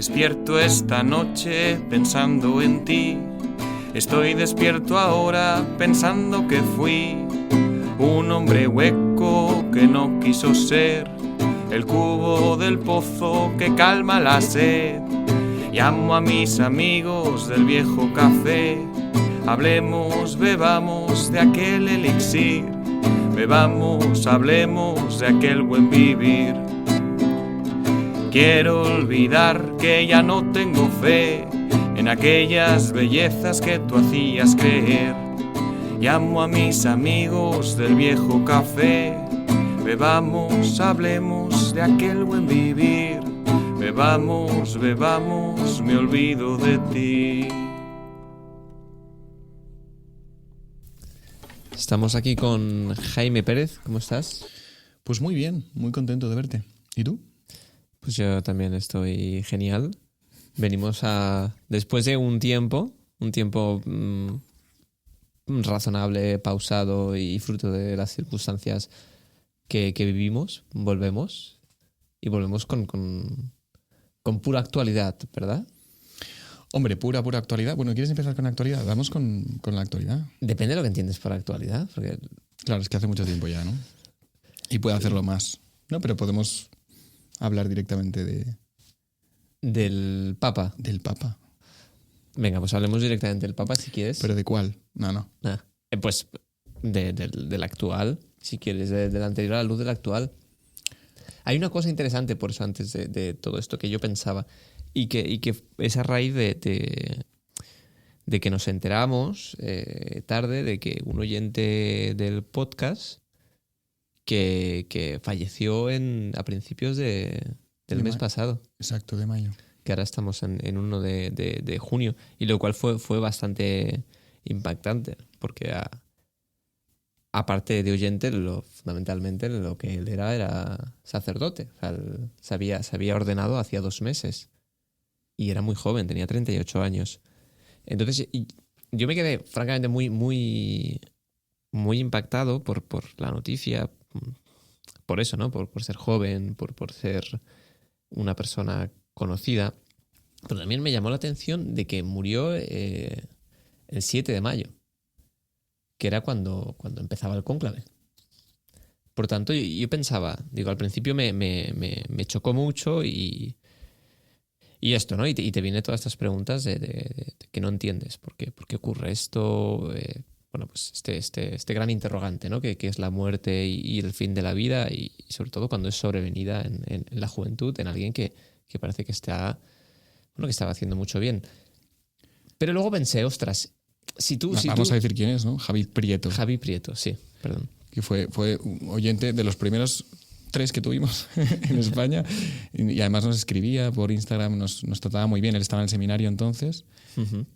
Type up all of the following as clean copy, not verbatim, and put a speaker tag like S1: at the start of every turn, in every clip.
S1: despierto esta noche pensando en ti. Estoy despierto ahora pensando que fui un hombre hueco que no quiso ser el cubo del pozo que calma la sed. Llamo a mis amigos del viejo café. Hablemos, bebamos de aquel elixir. Bebamos, hablemos de aquel buen vivir. Quiero olvidar que ya no tengo fe en aquellas bellezas que tú hacías creer. Llamo a mis amigos del viejo café. Bebamos, hablemos de aquel buen vivir. Bebamos, bebamos, me olvido de ti.
S2: Estamos aquí con Jaime Pérez. ¿Cómo estás?
S3: Pues muy bien, muy contento de verte. ¿Y tú?
S2: Pues yo también estoy genial. Venimos después de un tiempo razonable, pausado y fruto de las circunstancias que vivimos, volvemos. Y volvemos con pura actualidad, ¿verdad?
S3: Hombre, pura actualidad. Bueno, ¿quieres empezar con la actualidad? Vamos con la actualidad.
S2: Depende de lo que entiendes por actualidad. Porque...
S3: Claro, es que hace mucho tiempo ya, ¿no? Y puede hacerlo más. No, pero podemos hablar directamente
S2: del Papa.
S3: Del Papa.
S2: Venga, pues hablemos directamente del Papa si quieres.
S3: ¿Pero de cuál? No.
S2: Pues del actual, si quieres, del anterior a la luz del actual. Hay una cosa interesante por eso antes de todo esto que yo pensaba y que es a raíz de que nos enteramos tarde de que un oyente del podcast que falleció a principios del mes pasado.
S3: Exacto, de mayo.
S2: Que ahora estamos en 1 de junio, y lo cual fue bastante impactante, porque aparte de oyente, fundamentalmente lo que él era sacerdote. O sea, se había ordenado hacía 2 meses y era muy joven, tenía 38 años. Entonces yo me quedé francamente muy, muy, muy impactado por la noticia, por eso, ¿no? Por ser joven, por ser una persona conocida. Pero también me llamó la atención de que murió el 7 de mayo, que era cuando empezaba el cónclave. Por tanto, yo pensaba, al principio me chocó mucho y esto, ¿no? Y te vienen todas estas preguntas de que no entiendes. ¿Por qué ocurre esto? Bueno, pues este gran interrogante, ¿no? Que es la muerte y el fin de la vida, y sobre todo cuando es sobrevenida en la juventud, en alguien que parece que estaba haciendo mucho bien. Pero luego pensé, ostras,
S3: Vamos a decir quién es, ¿no? Javi Prieto.
S2: Javi Prieto, sí, perdón.
S3: Que fue un oyente de los primeros 3 que tuvimos en España, y además nos escribía por Instagram, nos trataba muy bien. Él estaba en el seminario entonces.
S2: Uh-huh.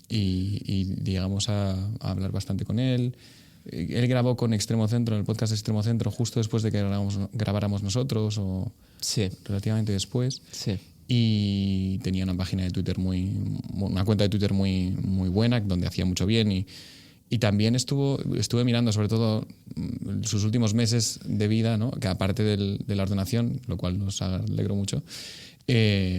S3: Y llegamos a hablar bastante con él. Él grabó con Extremo Centro, en el podcast de Extremo Centro, justo después de que grabáramos nosotros, o
S2: sí,
S3: relativamente después.
S2: Sí.
S3: Y tenía una página de Twitter una cuenta de Twitter muy, muy buena, donde hacía mucho bien, y también estuve mirando sobre todo sus últimos meses de vida, ¿no? Que aparte de la ordenación, lo cual nos alegró mucho,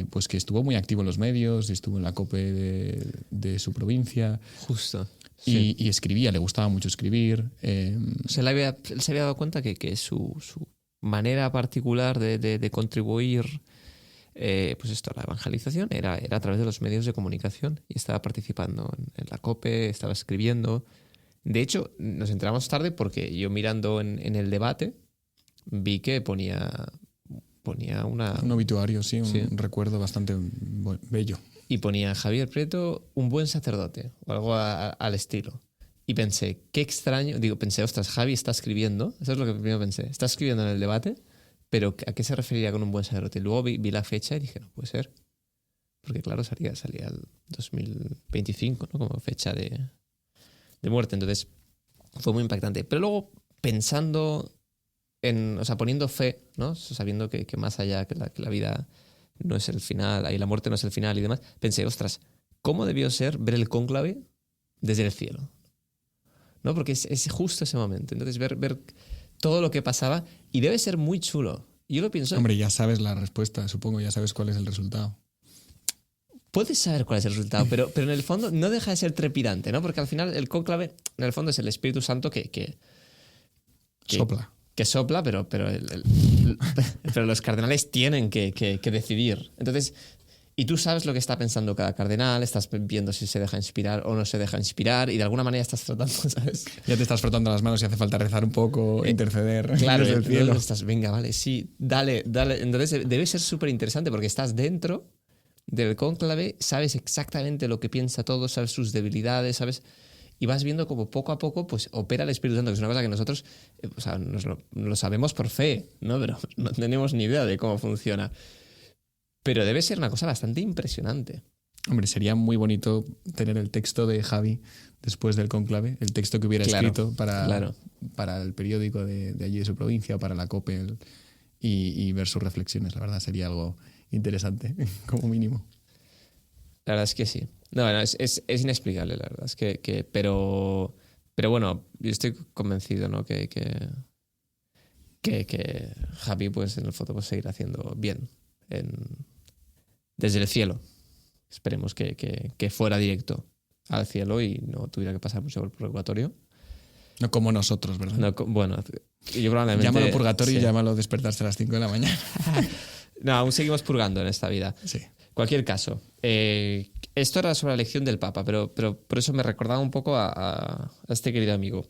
S3: pues que estuvo muy activo en los medios, estuvo en la COPE de su provincia.
S2: Justo. Sí.
S3: Y escribía, le gustaba mucho escribir.
S2: Él se había dado cuenta que su manera particular de contribuir, pues esto, a la evangelización era a través de los medios de comunicación, y estaba participando en la COPE, estaba escribiendo. De hecho, nos enteramos tarde porque yo, mirando en el debate, vi que ponía
S3: un obituario, sí, un recuerdo bastante bello.
S2: Y ponía Javier Prieto, un buen sacerdote, o algo al estilo. Y pensé, qué extraño. Pensé, ostras, Javi está escribiendo. Eso es lo que primero pensé. Está escribiendo en el debate, pero ¿a qué se referiría con un buen sacerdote? Y luego vi la fecha y dije, no puede ser. Porque claro, salía el 2025, ¿no? Como fecha de muerte. Entonces, fue muy impactante. Pero luego, pensando poniendo fe, ¿no? Sabiendo que más allá, que la vida no es el final, y la muerte no es el final y demás, pensé, ostras, ¿cómo debió ser ver el cónclave desde el cielo? ¿No? Porque es justo ese momento. Entonces, ver todo lo que pasaba, y debe ser muy chulo. Yo lo pienso.
S3: Hombre, ya sabes la respuesta, supongo, ya sabes cuál es el resultado.
S2: puedes saber cuál es el resultado, pero en el fondo no deja de ser trepidante, ¿no? Porque al final el cónclave, en el fondo, es el Espíritu Santo que
S3: Sopla.
S2: que sopla, pero los cardenales tienen que decidir. Entonces, y tú sabes lo que está pensando cada cardenal, estás viendo si se deja inspirar o no se deja inspirar, y de alguna manera estás tratando, ¿sabes?
S3: Ya te estás frotando las manos y hace falta rezar un poco, interceder.
S2: Claro,
S3: desde el cielo.
S2: estás, venga, vale, sí, dale. Entonces debe ser súper interesante porque estás dentro del cónclave, sabes exactamente lo que piensa todo, sabes sus debilidades, sabes... Y vas viendo como poco a poco pues opera el Espíritu Santo, que es una cosa que nosotros o sea, lo sabemos por fe, ¿no? Pero no tenemos ni idea de cómo funciona. Pero debe ser una cosa bastante impresionante.
S3: Hombre, sería muy bonito tener el texto de Javi después del cónclave, el texto que hubiera escrito para el periódico de allí de su provincia o para la COPE y ver sus reflexiones. La verdad sería algo interesante, como mínimo.
S2: La verdad es que sí. No, es inexplicable, la verdad. Es pero bueno, yo estoy convencido, ¿no? Que Javi, pues en el fondo, pues seguirá haciendo bien desde el cielo. Esperemos que fuera directo al cielo y no tuviera que pasar mucho por el purgatorio.
S3: No como nosotros, ¿verdad?
S2: No, bueno, yo probablemente...
S3: Llámalo purgatorio
S2: sí.
S3: Y llámalo despertarse a las 5 de la mañana.
S2: No, aún seguimos purgando en esta vida.
S3: Sí.
S2: Cualquier caso, esto era sobre la elección del Papa, pero por eso me recordaba un poco a este querido amigo.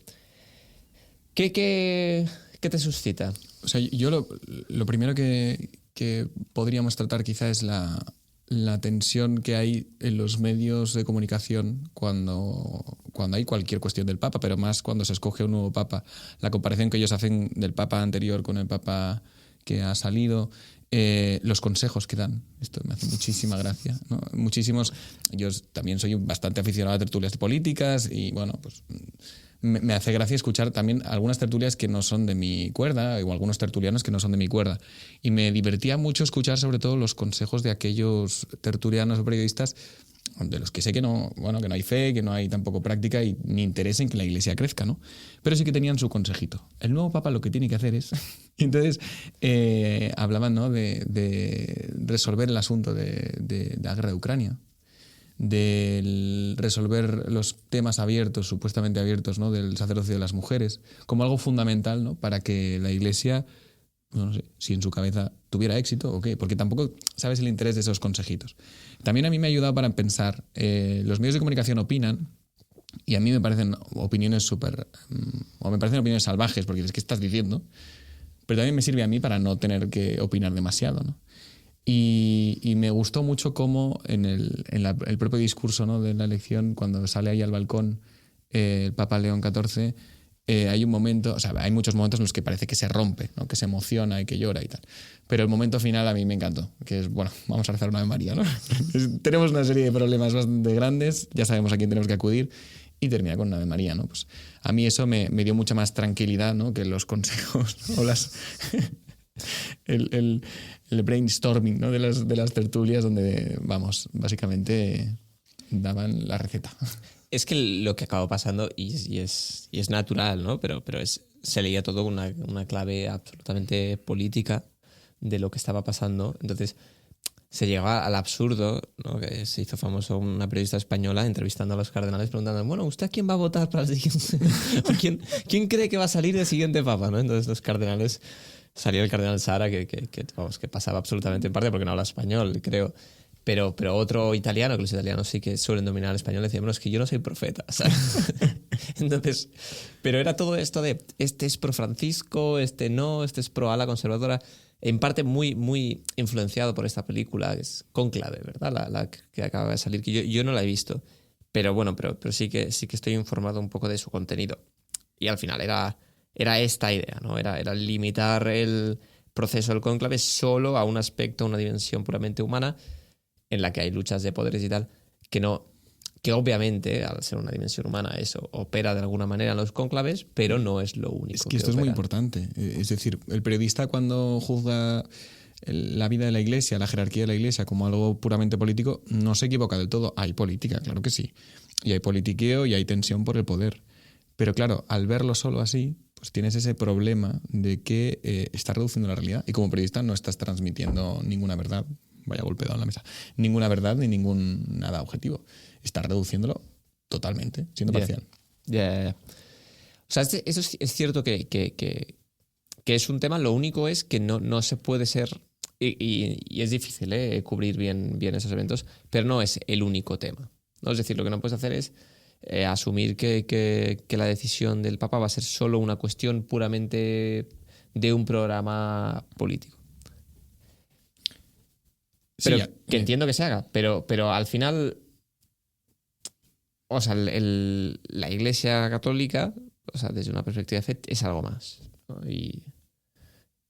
S2: ¿Qué te suscita?
S3: O sea, yo lo primero que podríamos tratar quizá es la tensión que hay en los medios de comunicación cuando hay cualquier cuestión del Papa, pero más cuando se escoge un nuevo Papa. La comparación que ellos hacen del Papa anterior con el Papa que ha salido, los consejos que dan. Esto me hace muchísima gracia, ¿no? Muchísimos. Yo también soy bastante aficionado a tertulias políticas y, bueno, pues me hace gracia escuchar también algunas tertulias que no son de mi cuerda o algunos tertulianos que no son de mi cuerda. Y me divertía mucho escuchar sobre todo los consejos de aquellos tertulianos o periodistas de los que sé que no, bueno, que no hay fe, que no hay tampoco práctica y ni interés en que la Iglesia crezca, ¿no? Pero sí que tenían su consejito. El nuevo Papa lo que tiene que hacer es... Y entonces hablaban, ¿no? de resolver el asunto de la guerra de Ucrania, de resolver los temas abiertos, supuestamente abiertos, ¿no? Del sacerdocio de las mujeres, como algo fundamental, ¿no? Para que la Iglesia, no sé si en su cabeza tuviera éxito o qué, porque tampoco sabes el interés de esos consejitos. También a mí me ha ayudado para pensar, los medios de comunicación opinan, y a mí me parecen opiniones o me parecen opiniones salvajes, porque es que estás diciendo, pero también me sirve a mí para no tener que opinar demasiado, ¿no? Y me gustó mucho cómo en el propio discurso, ¿no? De la elección, cuando sale ahí al balcón el Papa León XIV, hay un momento, o sea, hay muchos momentos en los que parece que se rompe, ¿no? Que se emociona y que llora y tal. Pero el momento final a mí me encantó, que es, bueno, vamos a rezar una Ave María, ¿no? Tenemos una serie de problemas bastante grandes, ya sabemos a quién tenemos que acudir, y termina con una Ave María, ¿no? Pues a mí eso me dio mucha más tranquilidad, ¿no? Que los consejos o el brainstorming, ¿no? de las tertulias donde, vamos, básicamente daban la receta.
S2: Es que lo que acabó pasando, y es natural, ¿no? Pero se leía todo una clave absolutamente política de lo que estaba pasando. Entonces se llegaba al absurdo, ¿no? Que se hizo famoso una periodista española entrevistando a los cardenales preguntando, bueno, ¿usted a quién va a votar para el siguiente? ¿Quién cree que va a salir el siguiente papa, ¿no? Entonces los cardenales, salió el cardenal Sara que pasaba absolutamente en parte porque no habla español, creo. Pero otro italiano, que los italianos sí que suelen dominar el español, decía, bueno, es que yo no soy profeta, ¿sabes? Entonces, pero era todo esto de, este es pro Francisco, este no, este es pro ala conservadora, en parte muy, muy influenciado por esta película, que es Cónclave, ¿verdad? La que acaba de salir, que yo no la he visto, pero bueno, pero sí que estoy informado un poco de su contenido. Y al final era esta idea, ¿no? Era limitar el proceso del cónclave solo a un aspecto, a una dimensión puramente humana, en la que hay luchas de poderes y tal, que obviamente, al ser una dimensión humana, eso opera de alguna manera en los cónclaves, pero no es lo único.
S3: Es que esto es muy importante. Es decir, el periodista cuando juzga la vida de la Iglesia, la jerarquía de la Iglesia como algo puramente político, no se equivoca del todo. Hay política, claro que sí. Y hay politiqueo y hay tensión por el poder. Pero claro, al verlo solo así, pues tienes ese problema de que estás reduciendo la realidad y como periodista no estás transmitiendo ninguna verdad, vaya golpe dado en la mesa, ninguna verdad ni ningún nada objetivo. Está reduciéndolo totalmente, siendo parcial.
S2: Ya. O sea, eso es cierto que es un tema, lo único es que no se puede ser, y es difícil cubrir bien esos eventos, pero no es el único tema, ¿no? Es decir, lo que no puedes hacer es asumir que la decisión del Papa va a ser solo una cuestión puramente de un programa político. Pero
S3: Sí,
S2: que entiendo que se haga, pero al final, o sea, la Iglesia Católica, o sea, desde una perspectiva de fe, es algo más, ¿no?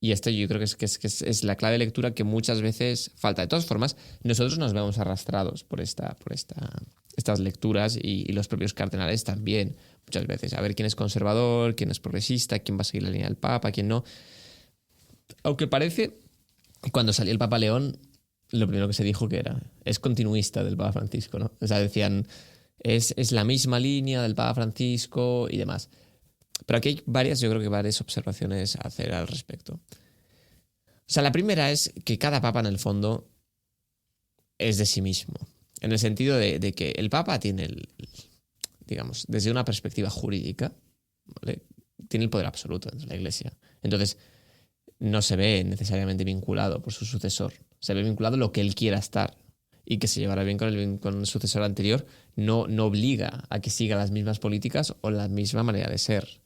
S2: Y esto yo creo que es la clave de lectura que muchas veces falta. De todas formas, nosotros nos vemos arrastrados por estas lecturas y los propios cardenales también, muchas veces. A ver quién es conservador, quién es progresista, quién va a seguir la línea del Papa, quién no. Aunque parece que cuando salió el Papa León, lo primero que se dijo que es continuista del Papa Francisco, ¿no? O sea, decían, es la misma línea del Papa Francisco y demás. Pero aquí hay yo creo que varias observaciones a hacer al respecto. O sea, la primera es que cada papa en el fondo es de sí mismo. En el sentido de que el papa tiene, digamos, desde una perspectiva jurídica, ¿vale? Tiene el poder absoluto dentro de la Iglesia. Entonces, no se ve necesariamente vinculado por su sucesor. Se ve vinculado a lo que él quiera estar. Y que se llevará bien con el sucesor anterior no obliga a que siga las mismas políticas o la misma manera de ser.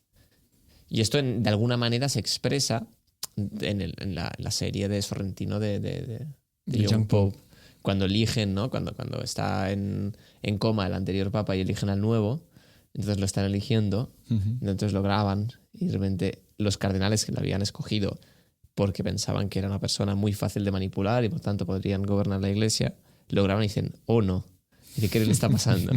S2: Y esto de alguna manera se expresa en la serie de Sorrentino de Young Pope. Cuando eligen, ¿no? Cuando está en coma el anterior papa y eligen al nuevo, entonces lo están eligiendo, entonces lo graban y de repente los cardenales que lo habían escogido porque pensaban que era una persona muy fácil de manipular y por tanto podrían gobernar la Iglesia, lo graban y dicen, oh no. Dice, ¿qué le está pasando?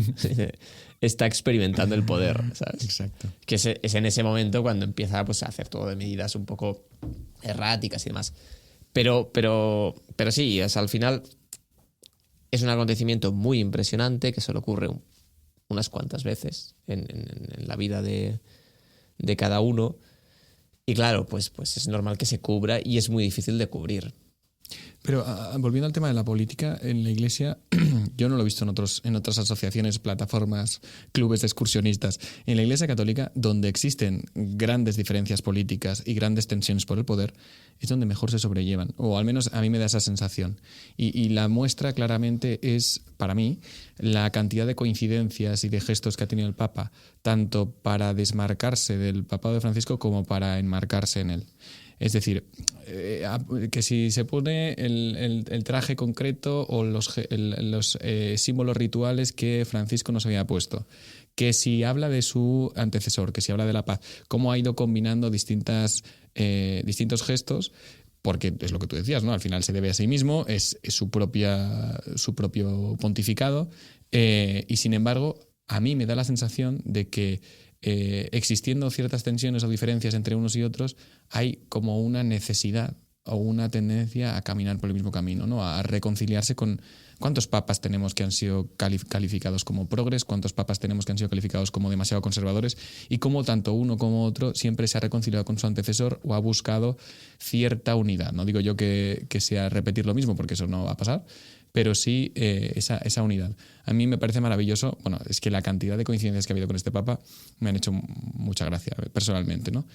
S2: Está experimentando el poder, ¿sabes?
S3: Exacto.
S2: Que es en ese momento cuando empieza pues, a hacer todo de medidas un poco erráticas y demás. Pero sí, al final es un acontecimiento muy impresionante que solo ocurre unas cuantas veces en la vida de cada uno. Y claro, pues es normal que se cubra y es muy difícil de cubrir.
S3: Pero volviendo al tema de la política, en la Iglesia, yo no lo he visto en otras asociaciones, plataformas, clubes de excursionistas. En la Iglesia Católica, donde existen grandes diferencias políticas y grandes tensiones por el poder, es donde mejor se sobrellevan. O al menos a mí me da esa sensación. Y la muestra claramente es, para mí, la cantidad de coincidencias y de gestos que ha tenido el Papa, tanto para desmarcarse del papado de Francisco como para enmarcarse en él. Es decir, que si se pone el traje concreto o los símbolos rituales que Francisco nos había puesto, que si habla de su antecesor, que si habla de la paz, cómo ha ido combinando distintos gestos, porque es lo que tú decías, ¿no? Al final se debe a sí mismo, es su propio pontificado, y sin embargo, a mí me da la sensación de que existiendo ciertas tensiones o diferencias entre unos y otros, hay como una necesidad o una tendencia a caminar por el mismo camino, ¿no? A reconciliarse con cuántos papas tenemos que han sido calificados como progres, cuántos papas tenemos que han sido calificados como demasiado conservadores y cómo tanto uno como otro siempre se ha reconciliado con su antecesor o ha buscado cierta unidad. No digo yo que sea repetir lo mismo porque eso no va a pasar, pero sí esa unidad. A mí me parece maravilloso. Bueno, es que la cantidad de coincidencias que ha habido con este Papa me han hecho mucha gracia, personalmente, ¿no?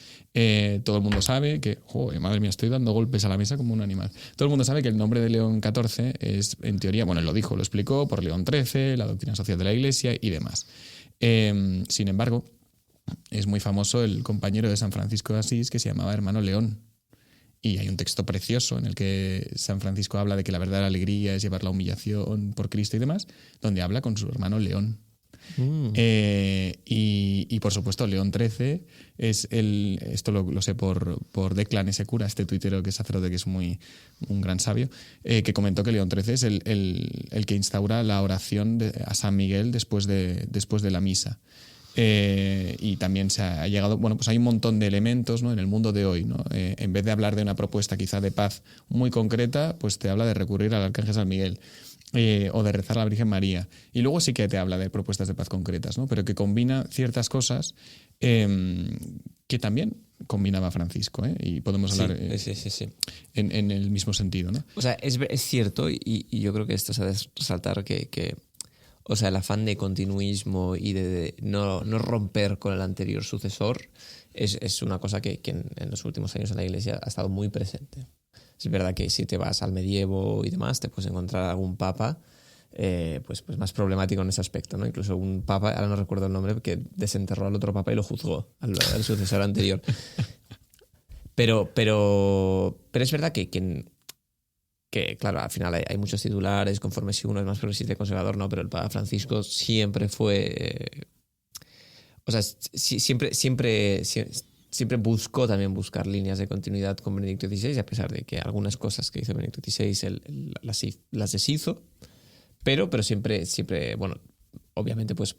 S3: Todo el mundo sabe que, madre mía, estoy dando golpes a la mesa como un animal. Todo el mundo sabe que el nombre de León XIV es, en teoría, bueno, él lo dijo, lo explicó, por León XIII, la doctrina social de la Iglesia y demás. Sin embargo, es muy famoso el compañero de San Francisco de Asís que se llamaba Hermano León. Y hay un texto precioso en el que San Francisco habla de que la verdadera alegría es llevar la humillación por Cristo y demás, donde habla con su hermano León. Y por supuesto, León XIII es esto lo sé por Declan ese cura, este tuitero que es sacerdote, que es un gran sabio, que comentó que León XIII es el que instaura la oración a San Miguel después de la misa. Y también se ha llegado, bueno, pues hay un montón de elementos, ¿no? En el mundo de hoy, ¿no? En vez de hablar de una propuesta quizá de paz muy concreta, pues te habla de recurrir al Arcángel San Miguel. o de rezar a la Virgen María. Y luego sí que te habla de propuestas de paz concretas, ¿no? Pero que combina ciertas cosas que también combinaba Francisco, ¿eh? Y podemos hablar
S2: sí.
S3: en el mismo sentido, ¿no?
S2: O sea, es cierto y yo creo que esto se ha de resaltar que o sea, el afán de continuismo y de no romper con el anterior sucesor es una cosa que en los últimos años en la Iglesia ha estado muy presente. Es verdad que si te vas al medievo y demás, te puedes encontrar algún papa pues más problemático en ese aspecto, ¿no? Incluso un papa, ahora no recuerdo el nombre, que desenterró al otro papa y lo juzgó, al sucesor anterior. Pero es verdad que, claro, al final hay muchos titulares, conforme si uno es más progresista y conservador, no, pero el Papa Francisco siempre fue... o sea, siempre buscó también buscar líneas de continuidad con Benedicto XVI, a pesar de que algunas cosas que hizo Benedicto XVI él las deshizo, pero siempre, bueno, obviamente pues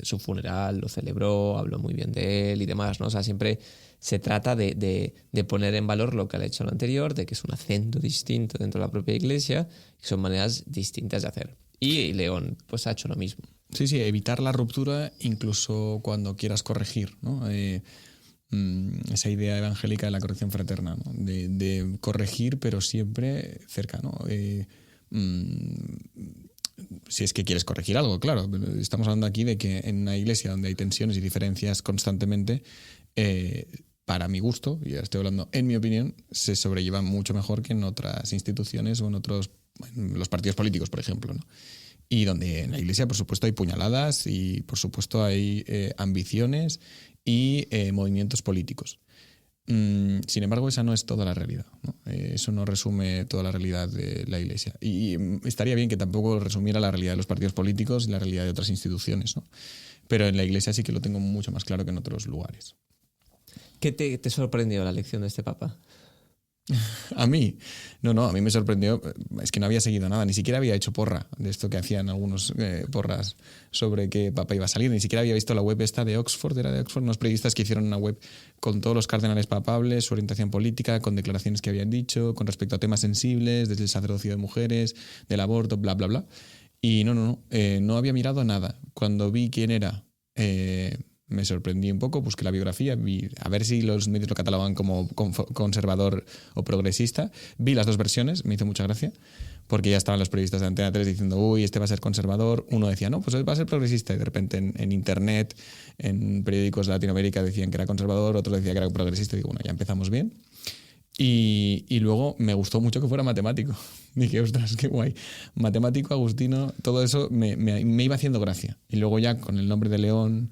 S2: su funeral lo celebró, habló muy bien de él y demás, ¿no? O sea, siempre se trata de poner en valor lo que ha hecho el anterior, de que es un acento distinto dentro de la propia Iglesia, que son maneras distintas de hacer. Y León pues ha hecho lo mismo.
S3: Sí, evitar la ruptura incluso cuando quieras corregir, ¿no? Esa idea evangélica de la corrección fraterna, ¿no? De corregir pero siempre cerca, ¿no? Si es que quieres corregir algo, claro. Estamos hablando aquí de que en una iglesia donde hay tensiones y diferencias constantemente, para mi gusto, y ahora estoy hablando en mi opinión, se sobrellevan mucho mejor que en otras instituciones o en los partidos políticos, por ejemplo, ¿no? Y donde en la iglesia, por supuesto, hay puñaladas y, por supuesto, hay ambiciones y movimientos políticos. Sin embargo, esa no es toda la realidad, ¿no? Eso no resume toda la realidad de la Iglesia. Y estaría bien que tampoco resumiera la realidad de los partidos políticos y la realidad de otras instituciones, ¿no? Pero en la Iglesia sí que lo tengo mucho más claro que en otros lugares.
S2: ¿Qué te sorprendió la elección de este Papa?
S3: A mí, no, a mí me sorprendió, es que no había seguido nada, ni siquiera había hecho porra de esto que hacían algunos porras sobre qué papa iba a salir, ni siquiera había visto la web esta de Oxford, unos periodistas que hicieron una web con todos los cardenales papables, su orientación política, con declaraciones que habían dicho, con respecto a temas sensibles, desde el sacerdocio de mujeres, del aborto, bla, bla, bla. Y no había mirado nada. Cuando vi quién era... me sorprendí un poco, busqué la biografía, vi a ver si los medios lo catalogan como conservador o progresista. Vi las dos versiones, me hizo mucha gracia, porque ya estaban los periodistas de Antena 3 diciendo, uy, este va a ser conservador. Uno decía, no, pues va a ser progresista. Y de repente en internet, en periódicos de Latinoamérica decían que era conservador, otro decía que era progresista. Y digo, bueno, ya empezamos bien. Y luego me gustó mucho que fuera matemático. Dije, ostras, qué guay. Matemático, agustino, todo eso me iba haciendo gracia. Y luego ya con el nombre de León...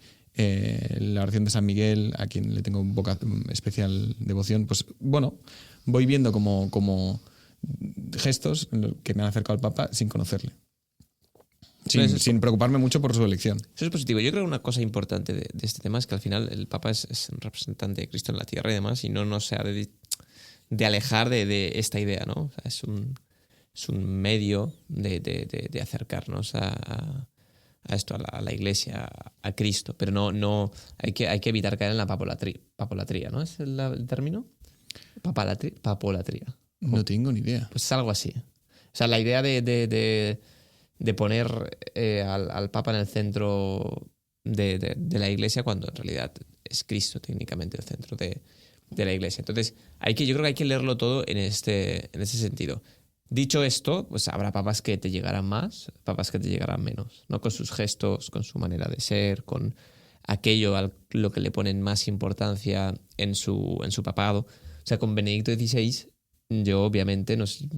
S3: la oración de San Miguel, a quien le tengo especial devoción, pues bueno, voy viendo como gestos que me han acercado al Papa sin conocerle. Sin preocuparme mucho por su elección.
S2: Eso es positivo. Yo creo que una cosa importante de este tema es que al final el Papa es un representante de Cristo en la tierra y demás, y no se ha de alejar de esta idea, ¿no? O sea, es un medio de acercarnos a esto, a la Iglesia, a Cristo, pero no hay que evitar caer en la papolatría, ¿no? ¿Es el término? Papolatría.
S3: No tengo ni idea.
S2: Pues es algo así. O sea, la idea de poner al Papa en el centro de la Iglesia cuando en realidad es Cristo técnicamente el centro de la Iglesia. Entonces, yo creo que hay que leerlo todo en ese sentido. Dicho esto, pues habrá papas que te llegarán más, papas que te llegarán menos, ¿no? Con sus gestos, con su manera de ser, con aquello a lo que le ponen más importancia en su papado. O sea, con Benedicto XVI, yo obviamente, no sé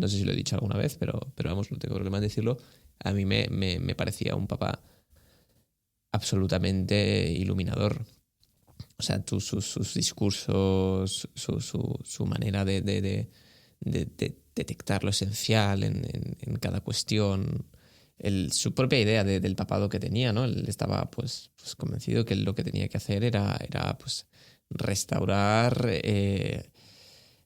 S2: si lo he dicho alguna vez, pero vamos, no tengo problema en decirlo, a mí me parecía un papa absolutamente iluminador. O sea, sus discursos, su manera de detectar lo esencial en cada cuestión, su propia idea del papado que tenía, ¿no? Él estaba pues convencido que lo que tenía que hacer era pues restaurar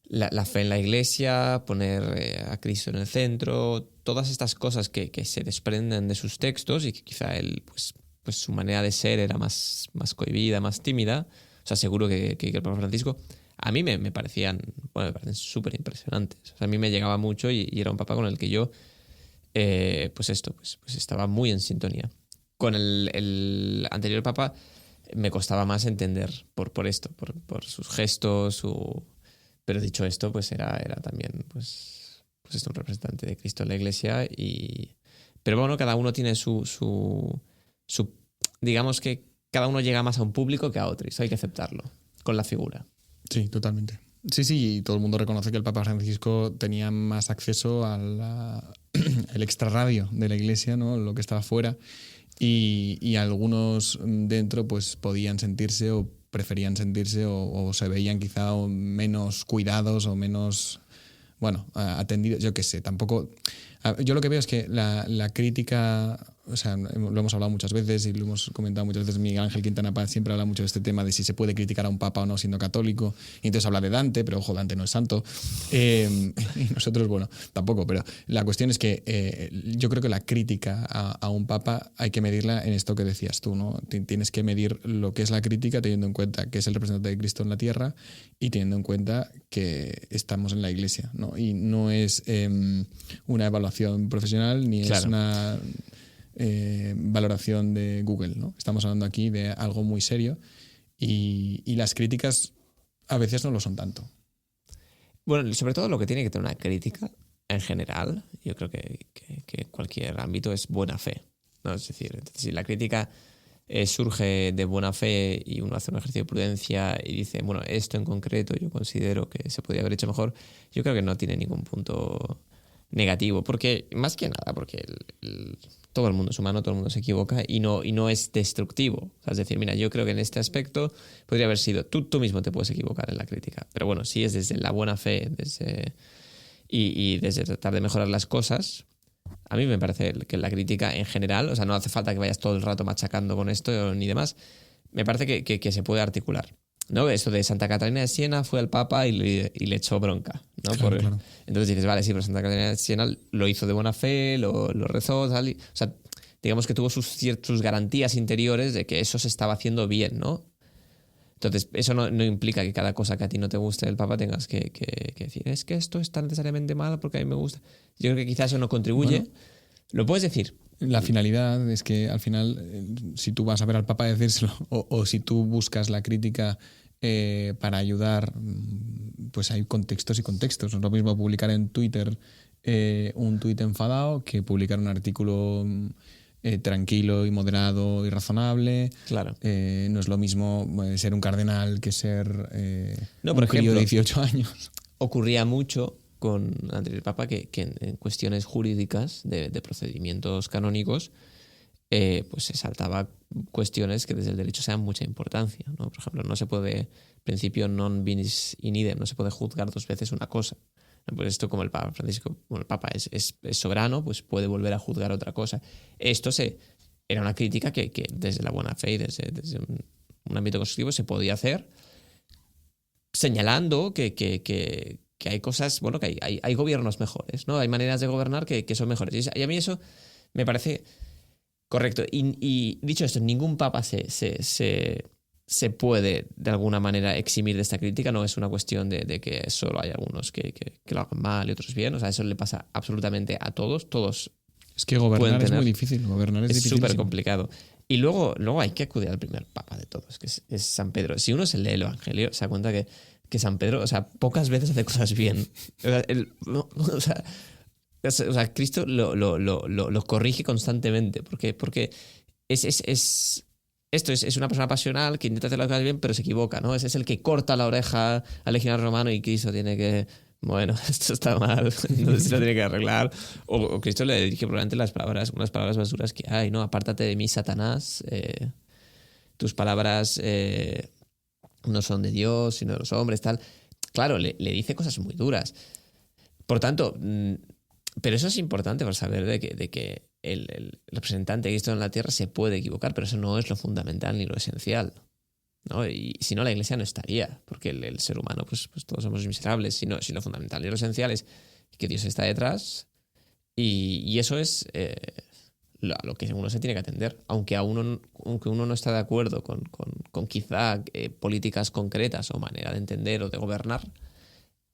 S2: la fe en la Iglesia, poner a Cristo en el centro, todas estas cosas que se desprenden de sus textos y que quizá él pues su manera de ser era más cohibida, más tímida. O sea, seguro que el Papa Francisco a mí me parecen súper impresionantes. O sea, a mí me llegaba mucho y era un papa con el que yo pues esto, pues estaba muy en sintonía. Con el anterior papa me costaba más entender por esto, por sus gestos, pero dicho esto, pues era también pues esto, un representante de Cristo en la Iglesia. Pero bueno, cada uno tiene su digamos que cada uno llega más a un público que a otro, y eso hay que aceptarlo, con la figura.
S3: Sí, totalmente. Sí, y todo el mundo reconoce que el Papa Francisco tenía más acceso al el extrarradio de la Iglesia, ¿no? Lo que estaba fuera, y algunos dentro pues podían sentirse o preferían sentirse o se veían quizá menos cuidados o menos, bueno, atendidos, yo qué sé, tampoco... Yo lo que veo es que la crítica, o sea, lo hemos hablado muchas veces y lo hemos comentado muchas veces, Miguel Ángel Quintana Paz siempre habla mucho de este tema de si se puede criticar a un papa o no siendo católico, y entonces habla de Dante, pero ojo, Dante no es santo, y nosotros, bueno, tampoco, pero la cuestión es que yo creo que la crítica a un papa hay que medirla en esto que decías tú, ¿no? Tienes que medir lo que es la crítica teniendo en cuenta que es el representante de Cristo en la tierra y teniendo en cuenta que estamos en la Iglesia, ¿no? Y no es una evaluación profesional ni es una valoración de Google, ¿no? Estamos hablando aquí de algo muy serio y las críticas a veces no lo son tanto.
S2: Bueno, sobre todo lo que tiene que tener una crítica en general, yo creo que cualquier ámbito es buena fe, ¿no? Es decir, si la crítica surge de buena fe y uno hace un ejercicio de prudencia y dice, bueno, esto en concreto yo considero que se podría haber hecho mejor, yo creo que no tiene ningún punto negativo, porque más que nada, porque todo el mundo es humano, todo el mundo se equivoca y no es destructivo. O sea, es decir, mira, yo creo que en este aspecto podría haber sido, tú mismo te puedes equivocar en la crítica, pero bueno, si es desde la buena fe y desde tratar de mejorar las cosas, a mí me parece que la crítica en general, o sea, no hace falta que vayas todo el rato machacando con esto ni demás, me parece que se puede articular, ¿no? Eso de Santa Catalina de Siena fue al Papa y le echó bronca, ¿no?
S3: Claro.
S2: Entonces dices, vale, sí, pero Santa Catalina de Siena lo hizo de buena fe, lo rezó, tal, o sea, digamos que tuvo sus garantías interiores de que eso se estaba haciendo bien, ¿no? Entonces, eso no implica que cada cosa que a ti no te guste del Papa tengas que decir, es que esto está necesariamente mal porque a mí me gusta. Yo creo que quizás eso no contribuye. Bueno, lo puedes decir.
S3: La finalidad es que al final, si tú vas a ver al Papa a decírselo o si tú buscas la crítica para ayudar, pues hay contextos y contextos. No es lo mismo publicar en Twitter un tuit enfadado que publicar un artículo tranquilo y moderado y razonable.
S2: Claro.
S3: No es lo mismo ser un cardenal que ser
S2: por
S3: un crío
S2: ejemplo,
S3: de 18 años.
S2: Ocurría mucho con Andrés Papa que en cuestiones jurídicas de procedimientos canónicos pues se saltaba cuestiones que desde el derecho sean mucha importancia, ¿no? Por ejemplo, no se puede, principio non bis in idem, no se puede juzgar dos veces una cosa. Pues esto, como el Papa Francisco, bueno, el Papa es soberano, pues puede volver a juzgar otra cosa. Esto era una crítica que desde la buena fe y desde un ámbito constructivo se podía hacer, señalando que hay cosas, bueno, que hay gobiernos mejores, ¿no? Hay maneras de gobernar que son mejores. Y a mí eso me parece correcto. Y dicho esto, ningún papa se puede de alguna manera eximir de esta crítica. No es una cuestión de que solo hay algunos que lo hagan mal y otros bien. O sea, eso le pasa absolutamente a todos. Todos.
S3: Es que gobernar es muy difícil. Gobernar es
S2: súper complicado. Y luego hay que acudir al primer papa de todos, que es San Pedro. Si uno se lee el Evangelio, se da cuenta que San Pedro, o sea, pocas veces hace cosas bien. O sea, Cristo lo corrige constantemente. Porque esto es una persona pasional que intenta hacer las cosas bien, pero se equivoca, ¿no? Es el que corta la oreja al legionario romano y Cristo tiene que... Bueno, esto está mal, entonces lo tiene que arreglar. O Cristo le dirige probablemente unas palabras basuras que hay, ¿no? Apártate de mí, Satanás. Tus palabras no son de Dios, sino de los hombres, tal. Claro, le dice cosas muy duras. Por tanto, pero eso es importante para saber de que el representante de Cristo en la tierra se puede equivocar, pero eso no es lo fundamental ni lo esencial, ¿no? Y si no, la Iglesia no estaría, porque el ser humano, pues todos somos miserables. Si lo fundamental y lo esencial es que Dios está detrás, y eso es lo que uno se tiene que atender. Aunque uno no está de acuerdo con quizá políticas concretas o manera de entender o de gobernar,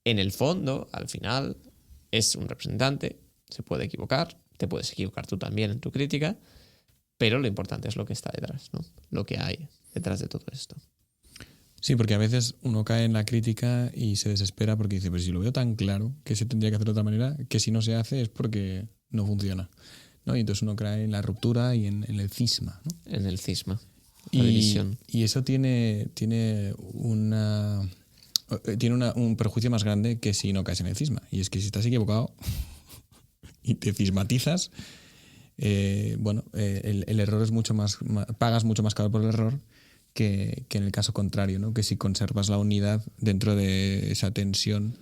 S2: en el fondo, al final, es un representante, se puede equivocar, te puedes equivocar tú también en tu crítica, pero lo importante es lo que está detrás, ¿no? Lo que hay detrás de todo esto.
S3: Sí, porque a veces uno cae en la crítica y se desespera porque dice, pues si lo veo tan claro que se tendría que hacer de otra manera, que si no se hace es porque no funciona, ¿no? Y entonces uno cae en la ruptura y en el cisma, ¿no?
S2: En el cisma, la división.
S3: Y eso tiene un perjuicio más grande que si no caes en el cisma. Y es que si estás equivocado y te cismatizas, el error es mucho más, pagas mucho más caro por el error que en el caso contrario, ¿no? Que si conservas la unidad dentro de esa tensión,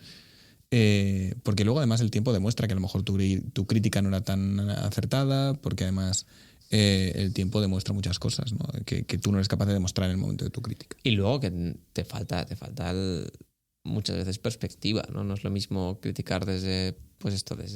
S3: porque luego además el tiempo demuestra que a lo mejor tu crítica no era tan acertada, porque además el tiempo demuestra muchas cosas, ¿no? Que tú no eres capaz de demostrar en el momento de tu crítica.
S2: Y luego que te falta muchas veces perspectiva, ¿no? No es lo mismo criticar desde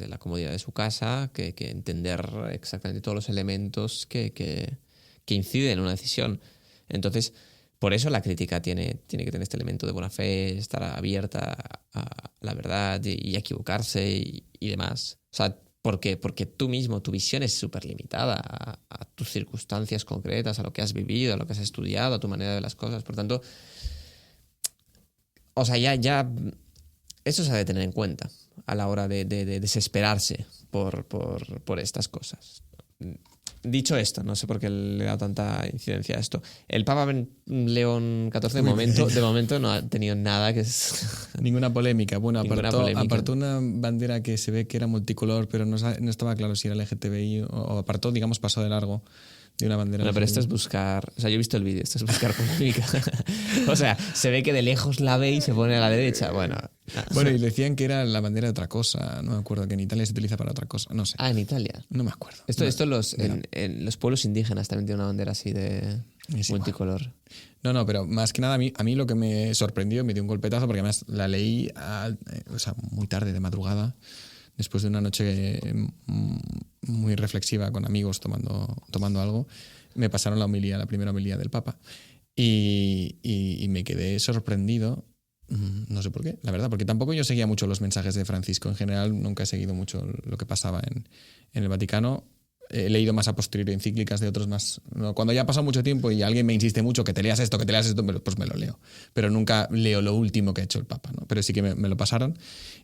S2: la comodidad de su casa que entender exactamente todos los elementos que inciden en una decisión. Entonces, por eso la crítica tiene que tener este elemento de buena fe, estar abierta a la verdad y a equivocarse y demás. O sea, porque tú mismo, tu visión es súper limitada a tus circunstancias concretas, a lo que has vivido, a lo que has estudiado, a tu manera de ver las cosas. Por tanto, o sea, ya eso se ha de tener en cuenta a la hora de desesperarse por estas cosas. Dicho esto, no sé por qué le he dado tanta incidencia a esto. El Papa León XIV de momento no ha tenido nada que es...
S3: Ninguna polémica. Bueno,
S2: polémica.
S3: Apartó una bandera que se ve que era multicolor, pero no estaba claro si era LGTBI o apartó, digamos, pasó de largo de una bandera.
S2: No, pero esto es buscar... O sea, yo he visto el vídeo, esto es buscar polémica. O sea, se ve que de lejos la ve y se pone a la derecha. Bueno,
S3: y decían que era la bandera de otra cosa. No me acuerdo, que en Italia se utiliza para otra cosa. No sé.
S2: Ah, en Italia.
S3: No me acuerdo.
S2: Esto en los pueblos indígenas también tiene una bandera así de multicolor.
S3: No, pero más que nada a mí lo que me sorprendió, me dio un golpetazo, porque además la leí muy tarde, de madrugada, después de una noche muy reflexiva con amigos tomando algo. Me pasaron la primera homilía del Papa y me quedé sorprendido. No sé por qué, la verdad, porque tampoco yo seguía mucho los mensajes de Francisco. En general nunca he seguido mucho lo que pasaba en el Vaticano. He leído más a posteriori encíclicas de otros más. Cuando ya ha pasado mucho tiempo y alguien me insiste mucho que te leas esto, pues me lo leo. Pero nunca leo lo último que ha hecho el Papa, ¿no? Pero sí que me lo pasaron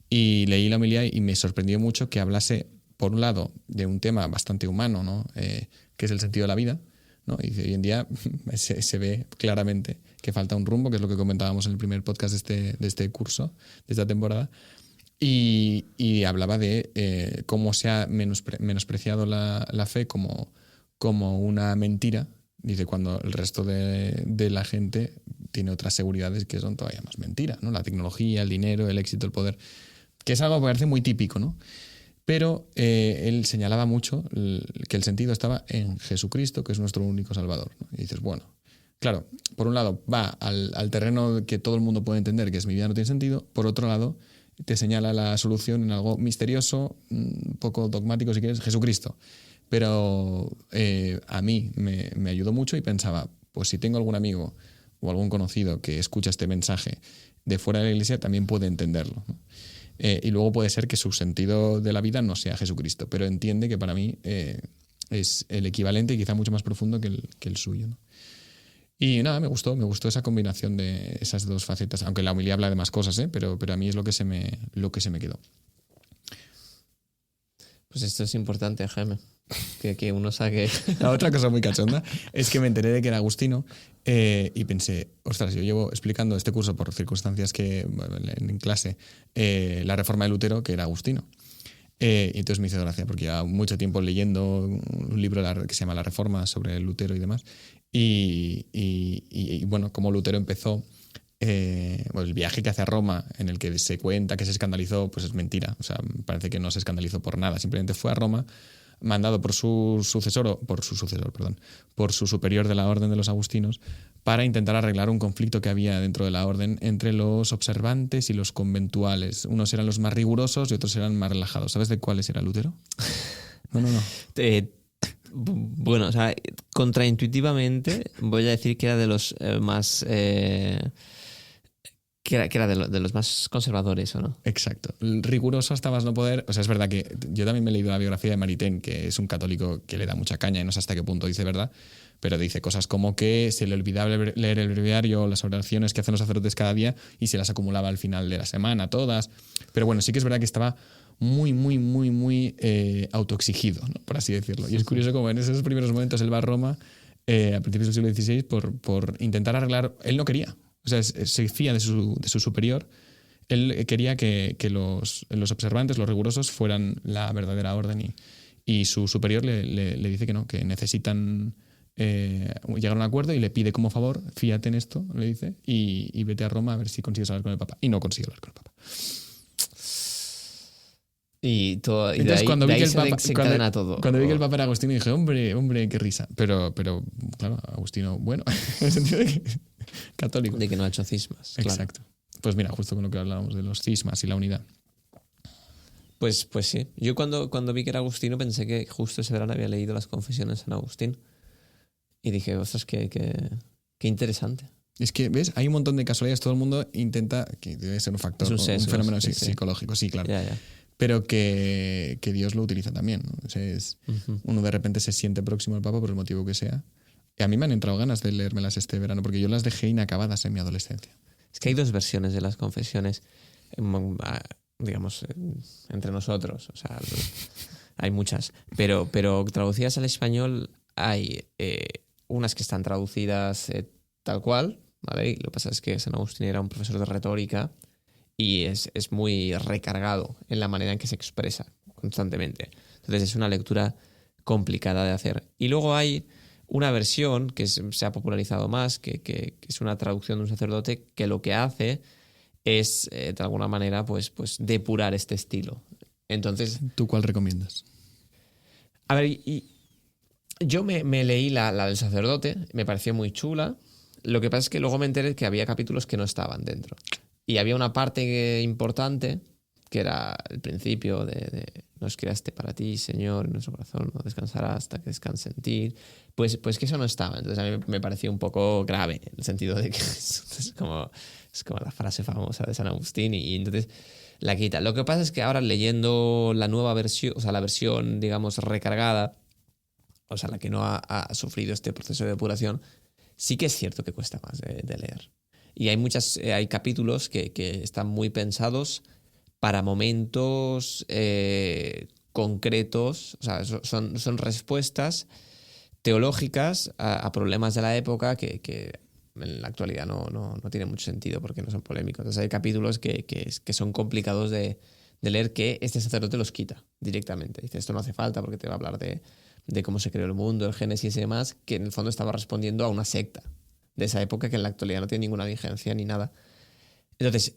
S3: y leí la homilía y me sorprendió mucho que hablase, por un lado, de un tema bastante humano, ¿no? Que es el sentido de la vida, ¿no? Y hoy en día se ve claramente que falta un rumbo, que es lo que comentábamos en el primer podcast de este curso, de esta temporada. Y hablaba de cómo se ha menospreciado la fe como una mentira. Dice, cuando el resto de la gente tiene otras seguridades que son todavía más mentiras, ¿no? La tecnología, el dinero, el éxito, el poder, que es algo que parece muy típico, ¿no? Pero él señalaba mucho que el sentido estaba en Jesucristo, que es nuestro único Salvador, ¿no? Y dices, bueno, claro, por un lado va al terreno que todo el mundo puede entender, que es mi vida no tiene sentido. Por otro lado, te señala la solución en algo misterioso, un poco dogmático si quieres, Jesucristo. Pero a mí me ayudó mucho y pensaba, pues si tengo algún amigo o algún conocido que escucha este mensaje de fuera de la iglesia, también puede entenderlo, ¿no? Y luego puede ser que su sentido de la vida no sea Jesucristo, pero entiende que para mí es el equivalente y quizá mucho más profundo que el suyo, ¿no? Y nada, me gustó esa combinación de esas dos facetas, aunque la homilía habla de más cosas, pero a mí es lo que se me quedó.
S2: Pues esto es importante, Jaime, que uno saque...
S3: La otra cosa muy cachonda es que me enteré de que era agustino y pensé, ostras, yo llevo explicando este curso por circunstancias en clase, la reforma de Lutero, que era agustino. Y entonces me hizo gracia porque llevaba mucho tiempo leyendo un libro que se llama La Reforma, sobre Lutero y demás. Y bueno, como Lutero empezó, el viaje que hace a Roma, en el que se cuenta que se escandalizó, pues es mentira. O sea, parece que no se escandalizó por nada. Simplemente fue a Roma, mandado por su superior de la orden de los agustinos, para intentar arreglar un conflicto que había dentro de la orden entre los observantes y los conventuales. Unos eran los más rigurosos y otros eran más relajados. ¿Sabes de cuáles era Lutero? No.
S2: Bueno, o sea, contraintuitivamente voy a decir que era de los más que era de los más conservadores, ¿o no?
S3: Exacto. Riguroso hasta más no poder. O sea, es verdad que yo también me he leído la biografía de Maritain, que es un católico que le da mucha caña y no sé hasta qué punto dice verdad, pero dice cosas como que se le olvidaba leer el breviario, las oraciones que hacen los sacerdotes cada día y se las acumulaba al final de la semana, todas. Pero bueno, sí que es verdad que estaba muy, muy, muy, muy autoexigido, ¿no? Por así decirlo. Y es curioso como en esos primeros momentos él va a Roma, a principios del siglo XVI, por intentar arreglar. Él no quería. O sea, se fía de su superior. Él quería que los observantes, los rigurosos, fueran la verdadera orden y su superior le dice que no, que necesitan llegar a un acuerdo y le pide como favor, fíate en esto, le dice, y vete a Roma a ver si consigues hablar con el Papa. Y no consigue hablar con el Papa.
S2: Entonces,
S3: Entonces, cuando vi que el Papa,
S2: se encadena todo.
S3: cuando vi que el Papa era Agustino, dije, hombre, qué risa. Pero claro, Agustino, bueno, en el sentido de que católico.
S2: De que no ha hecho cismas. Claro.
S3: Exacto. Pues mira, justo con lo que hablábamos de los cismas y la unidad.
S2: Pues sí. Yo cuando vi que era agustino pensé que justo ese verano había leído las Confesiones de San Agustín. Y dije, ostras, qué interesante.
S3: Es que, ¿ves? Hay un montón de casualidades. Todo el mundo intenta, que debe ser un factor,
S2: Es un sesgo,
S3: fenómeno
S2: sí.
S3: psicológico, sí, claro.
S2: Ya.
S3: Pero que Dios lo utiliza también, ¿no? O sea, uno de repente se siente próximo al Papa por el motivo que sea. Y a mí me han entrado ganas de leérmelas este verano, porque yo las dejé inacabadas en mi adolescencia.
S2: Es que hay dos versiones de las confesiones, digamos, entre nosotros. O sea, hay muchas. Pero traducidas al español hay unas que están traducidas tal cual, ¿vale? Y lo que pasa es que San Agustín era un profesor de retórica y es muy recargado en la manera en que se expresa constantemente. Entonces es una lectura complicada de hacer. Y luego hay una versión que se ha popularizado más, que es una traducción de un sacerdote que lo que hace es, de alguna manera, pues depurar este estilo. Entonces,
S3: ¿Tú cuál recomiendas?
S2: a ver, yo me leí la del sacerdote, me pareció muy chula. Lo que pasa es que luego me enteré que había capítulos que no estaban dentro. Y había una parte importante, que era el principio de nos creaste para ti, Señor, en nuestro corazón no descansará hasta que descanse en ti. Pues que eso no estaba. Entonces a mí me pareció un poco grave, en el sentido de que es como la frase famosa de San Agustín y entonces la quita. Lo que pasa es que ahora leyendo la nueva versión, o sea, la versión, digamos, recargada, o sea, la que no ha sufrido este proceso de depuración, sí que es cierto que cuesta más de leer. Y hay capítulos que están muy pensados para momentos concretos, o sea, son respuestas teológicas a problemas de la época que en la actualidad no tiene mucho sentido porque no son polémicos. Entonces hay capítulos que son complicados de leer, que este sacerdote los quita directamente. Dice, esto no hace falta porque te va a hablar de cómo se creó el mundo, el Génesis y demás, que en el fondo estaba respondiendo a una secta de esa época que en la actualidad no tiene ninguna vigencia ni nada. Entonces,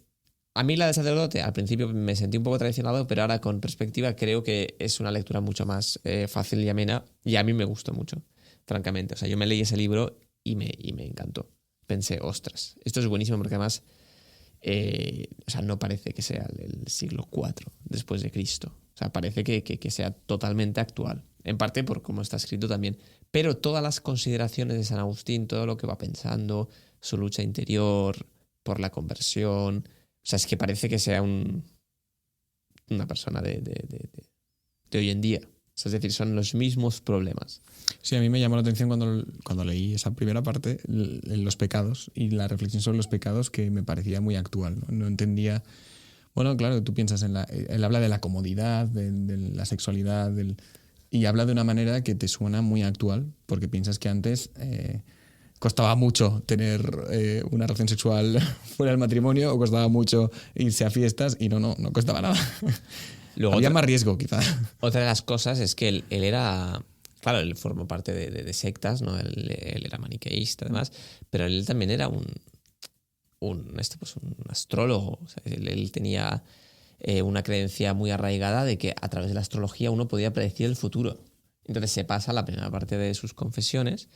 S2: a mí la de sacerdote al principio me sentí un poco traicionado, pero ahora con perspectiva creo que es una lectura mucho más fácil y amena, y a mí me gustó mucho, francamente. O sea, yo me leí ese libro y me encantó. Pensé, ostras, esto es buenísimo porque además o sea, no parece que sea el siglo IV después de Cristo. O sea, parece que sea totalmente actual. En parte por cómo está escrito también. Pero todas las consideraciones de San Agustín, todo lo que va pensando, su lucha interior por la conversión. O sea, es que parece que sea una persona de hoy en día. O sea, es decir, son los mismos problemas.
S3: Sí, a mí me llamó la atención cuando leí esa primera parte, los pecados y la reflexión sobre los pecados, que me parecía muy actual. No entendía. Bueno, claro, tú piensas él habla de la comodidad, de la sexualidad, y habla de una manera que te suena muy actual, porque piensas que antes costaba mucho tener una relación sexual fuera del matrimonio, o costaba mucho irse a fiestas, y no costaba nada.
S2: Luego
S3: había más riesgo, quizá.
S2: Otra de las cosas es que él era... Claro, él formó parte de sectas, ¿no? Él era maniqueísta, además, pero él también era un astrólogo. O sea, él tenía una creencia muy arraigada de que a través de la astrología uno podía predecir el futuro. Entonces se pasa la primera parte de sus confesiones,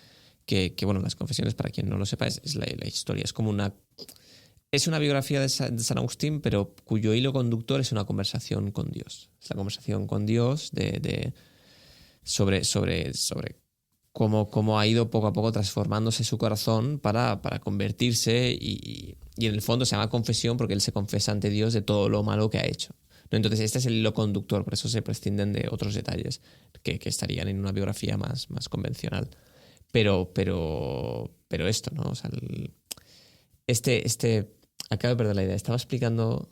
S2: que bueno, las confesiones, para quien no lo sepa, es la historia. Es una biografía de San Agustín, pero cuyo hilo conductor es una conversación con Dios. Es la conversación con Dios sobre cómo ha ido poco a poco transformándose su corazón para convertirse y en el fondo se llama confesión porque él se confesa ante Dios de todo lo malo que ha hecho, ¿no? Entonces este es el hilo conductor, por eso se prescinden de otros detalles que estarían en una biografía más convencional. Pero esto, ¿no? O sea, acabo de perder la idea. Estaba explicando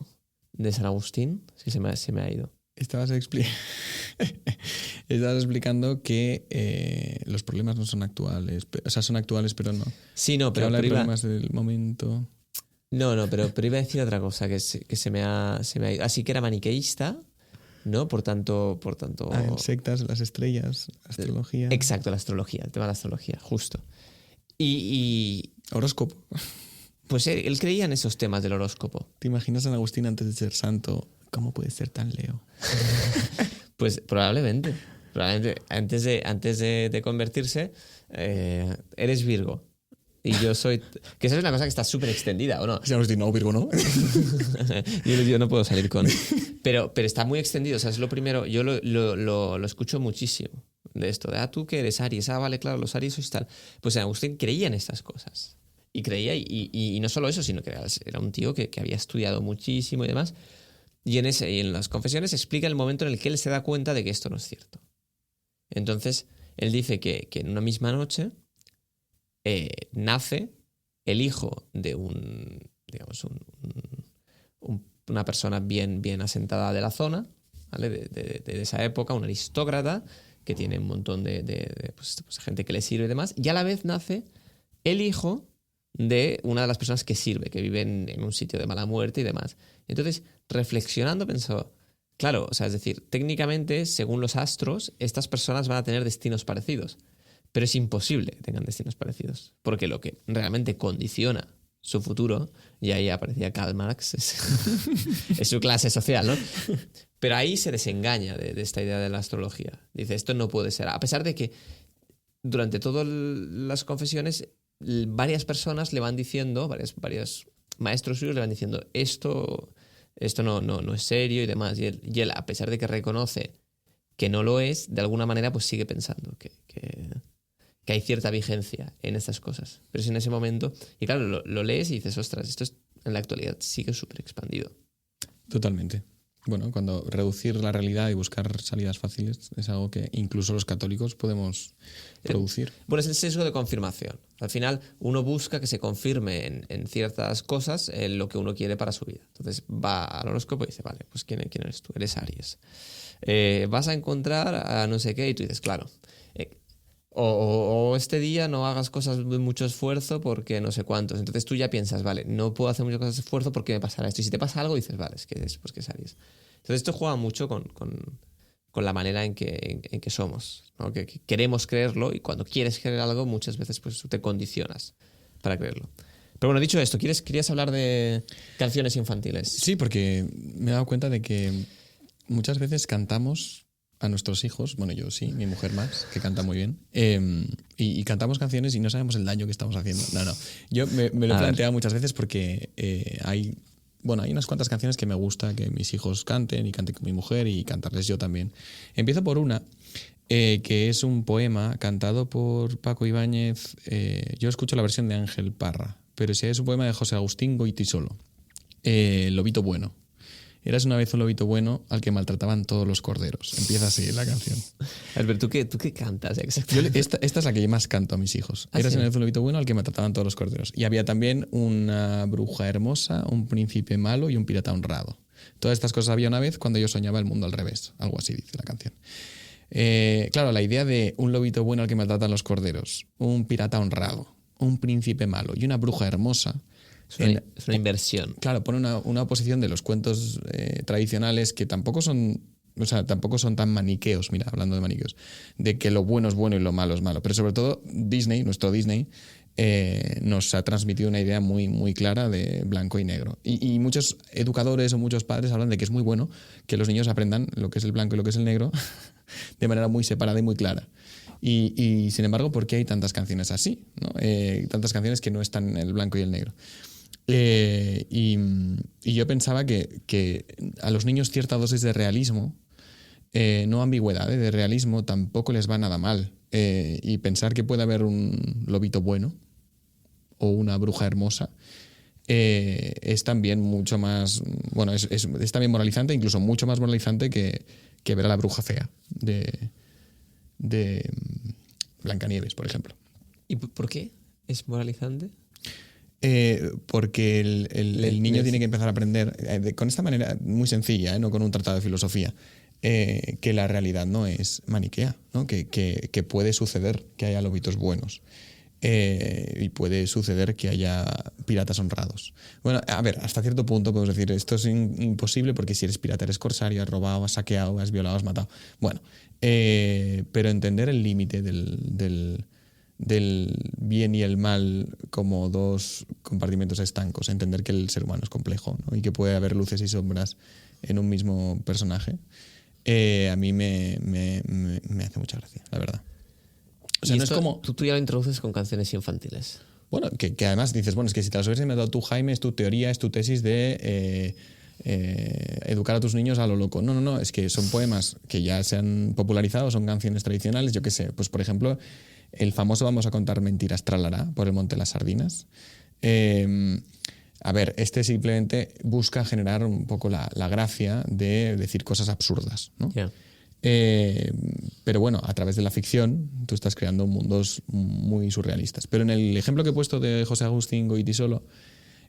S2: de San Agustín, sí, se me ha ido.
S3: Estabas explicando que los problemas no son actuales. O sea, son actuales, pero no.
S2: Sí, no,
S3: Que
S2: pero
S3: habla de
S2: iba,
S3: problemas del momento.
S2: no, pero iba a decir otra cosa que se me ha ido. Así que era maniqueísta, ¿no? Por tanto.
S3: En sectas, las estrellas, astrología.
S2: Exacto, la astrología, el tema de la astrología, justo. Y
S3: Horóscopo.
S2: pues él creía en esos temas del horóscopo.
S3: ¿Te imaginas a San Agustín antes de ser santo? ¿Cómo puede ser tan Leo?
S2: Pues probablemente antes de convertirse, eres Virgo. Y yo soy... Que esa es una cosa que está súper extendida, ¿o no?
S3: San Agustín, no, Virgo, ¿no?
S2: Yo no puedo salir con... Pero está muy extendido, o sea, es lo primero... Yo lo escucho muchísimo de esto, de, tú que eres Aries, vale, claro, los Aries sois tal. Pues San Agustín creía en estas cosas. Y creía, y no solo eso, sino que era un tío que había estudiado muchísimo y demás. Y en las confesiones explica el momento en el que él se da cuenta de que esto no es cierto. Entonces, él dice que en una misma noche nace el hijo de una persona bien asentada de la zona, ¿vale? De esa época, un aristócrata que tiene un montón de gente que le sirve y demás, y a la vez nace el hijo de una de las personas que sirve, que vive en un sitio de mala muerte y demás. Entonces, reflexionando, pensó, claro, o sea, es decir, técnicamente, según los astros, estas personas van a tener destinos parecidos, pero es imposible que tengan destinos parecidos, porque lo que realmente condiciona su futuro, y ahí aparecía Karl Marx, es su clase social, ¿no? Pero ahí se desengaña de esta idea de la astrología. Dice, esto no puede ser, a pesar de que durante todas las confesiones varias personas le van diciendo, varios maestros suyos le van diciendo, esto no es serio y demás. Y él, a pesar de que reconoce que no lo es, de alguna manera pues sigue pensando que hay cierta vigencia en estas cosas. Pero es en ese momento, y claro, lo lees y dices, ostras, en la actualidad sigue súper expandido.
S3: Totalmente. Bueno, cuando reducir la realidad y buscar salidas fáciles es algo que incluso los católicos podemos producir.
S2: Bueno, es el sesgo de confirmación. Al final, uno busca que se confirme en ciertas cosas lo que uno quiere para su vida. Entonces va al horóscopo y dice, vale, pues ¿quién eres tú? Eres Aries. Vas a encontrar a no sé qué y tú dices, claro. O este día no hagas cosas de mucho esfuerzo porque no sé cuántos. Entonces tú ya piensas, vale, no puedo hacer muchas cosas de esfuerzo porque me pasará esto. Y si te pasa algo, dices, vale, es que es Aries. Entonces esto juega mucho con la manera en que somos, ¿no? Que queremos creerlo, y cuando quieres creer algo, muchas veces pues te condicionas para creerlo. Pero bueno, dicho esto, ¿querías hablar de canciones infantiles?
S3: Sí, porque me he dado cuenta de que muchas veces cantamos a nuestros hijos, bueno, yo sí, mi mujer más, que canta muy bien, y cantamos canciones y no sabemos el daño que estamos haciendo. No. Yo me lo he planteado muchas veces porque hay unas cuantas canciones que me gusta que mis hijos canten y cante con mi mujer y cantarles yo también. Empiezo por una que es un poema cantado por Paco Ibáñez. Yo escucho la versión de Ángel Parra, pero ese es un poema de José Agustín Goytisolo. Lobito bueno. Eras una vez un lobito bueno al que maltrataban todos los corderos. Empieza así la canción.
S2: Albert, ¿tú qué cantas exactamente?
S3: Esta es la que yo más canto a mis hijos. Eras una vez un lobito bueno al que maltrataban todos los corderos. Y había también una bruja hermosa, un príncipe malo y un pirata honrado. Todas estas cosas había una vez cuando yo soñaba el mundo al revés. Algo así dice la canción. Claro, la idea de un lobito bueno al que maltratan los corderos, un pirata honrado, un príncipe malo y una bruja hermosa.
S2: Es una inversión.
S3: Claro, pone una oposición de los cuentos tradicionales que tampoco son tan maniqueos, mira, hablando de maniqueos, de que lo bueno es bueno y lo malo es malo. Pero sobre todo nuestro Disney, nos ha transmitido una idea muy, muy clara de blanco y negro. Y muchos educadores o muchos padres hablan de que es muy bueno que los niños aprendan lo que es el blanco y lo que es el negro de manera muy separada y muy clara. Y sin embargo, ¿por qué hay tantas canciones así, ¿no? Tantas canciones que no están en el blanco y el negro? Y yo pensaba que a los niños cierta dosis de realismo no ambigüedad, de realismo, tampoco les va nada mal. Y pensar que puede haber un lobito bueno o una bruja hermosa es también mucho más, bueno, es también moralizante, incluso mucho más moralizante que ver a la bruja fea de Blancanieves, por ejemplo.
S2: ¿Y por qué es moralizante?
S3: Porque el niño tiene que empezar a aprender con esta manera muy sencilla, no con un tratado de filosofía, que la realidad no es maniquea, ¿no? Que puede suceder que haya lobitos buenos y puede suceder que haya piratas honrados. Bueno, a ver, hasta cierto punto podemos decir esto es imposible porque si eres pirata eres corsario, has robado, has saqueado, has violado, has matado. Bueno, pero entender el límite del bien y el mal como dos compartimentos estancos, entender que el ser humano es complejo, ¿no? Y que puede haber luces y sombras en un mismo personaje, a mí me hace mucha gracia, la verdad. O sea,
S2: y
S3: no
S2: esto,
S3: es como...
S2: tú ya lo introduces con canciones infantiles.
S3: Bueno, que además dices, bueno, es que si te las hubieras inventado tú, Jaime, es tu teoría, es tu tesis de educar a tus niños a lo loco. No, es que son poemas que ya se han popularizado, son canciones tradicionales, yo qué sé. Pues, por ejemplo, el famoso Vamos a contar mentiras, tralará, por el Monte de las Sardinas. A ver, este simplemente busca generar un poco la gracia de decir cosas absurdas, ¿no?
S2: Yeah.
S3: Pero bueno, a través de la ficción tú estás creando mundos muy surrealistas. Pero en el ejemplo que he puesto de José Agustín Goytisolo